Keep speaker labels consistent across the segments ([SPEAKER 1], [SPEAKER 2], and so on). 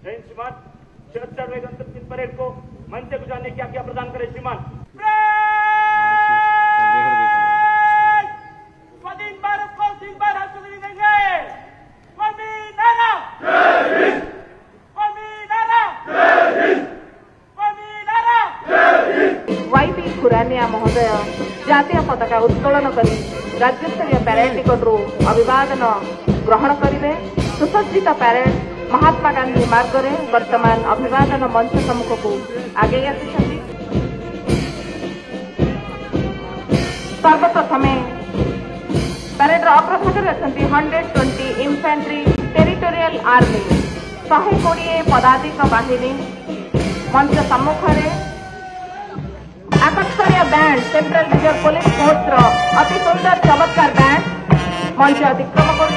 [SPEAKER 1] जय हिंद श्रीमान। 76वें गणतंत्र दिवस परेड को मंच से गुजारने की आज्ञा प्रदान करें श्रीमान। स्वाधीन भारत को 3 बार राष्ट्रपति देंगे। कौमी नारा जय हिंद, कौमी नारा जय हिंद, कौमी नारा जय हिंद।
[SPEAKER 2] वाईपी खुरानिया महोदय जातीय पताका उत्तोलन करी राज्यस्तरीय पैरेड निकटू अभिवादन ग्रहण करेंगे। सुसज्जित पैरेड महात्मा गांधी मार्ग में वर्तमान अभिवादन मंच सम्मुख को आगे आसी। सर्वप्रथम पैरेड अग्रभाग अच्छा 120 इन्फेंट्री टेरिटोरियल आर्मी 120 पदातिक बाहिनी मंच सम्मुख आकर्षणीय band central reserve police force अति सुंदर चमत्कार बैंड मंच अतिक्रम कर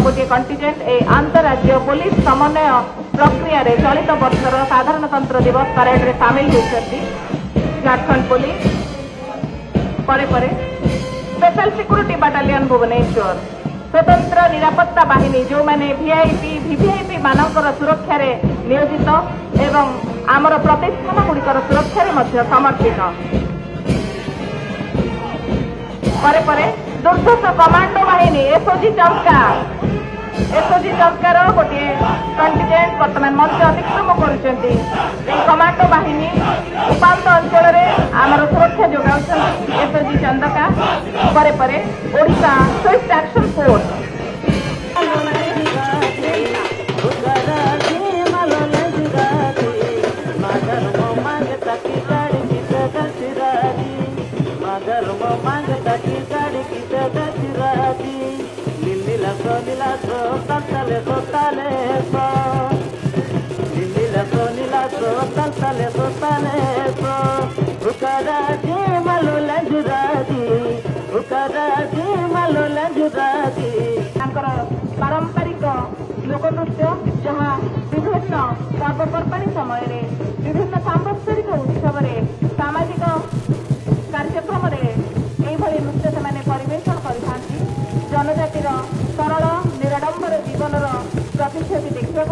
[SPEAKER 2] गोटे कंटिजेंट ए अंतरराज्य पुलिस समन्वय प्रक्रिया रे चलित वर्षर साधारणतंत्र दिवस परेड रे सामिल होती। झारखंड पुलिस परे स्पेशल सिक्यूरिटी बाटालियन भुवनेश्वर स्वतंत्र निरापत्ता बाहिनी जो माने वीआईपी वीवीआईपी मानकर सुरक्षा रे नियोजित एवं आमर प्रतिष्ठान गुड़िकर सुरक्षा रे मध्य समर्पित। परे दुर्धर्ष कमांडो बाहिनी एसओजी चौकार गोटे कंटिजेंट बर्तमान मंच अतिक्रम करुछंती। कमांडो बाहिनी उपांत अंचल में आमर सुरक्षा जोगाउछंती एसओजी चंदका। परे ओडिशा स्विफ्ट एक्शन फोर्स पारंपरिक लोकनृत्य जहाँ विभिन्न पर्वपर्वाणी समय विभिन्न सांस्कृतिक उत्सव सामाजिक कार्यक्रम नृत्य से परिवेषण कर जनजातिर सरल निराडंबर जीवन प्रतिच्छवि देखा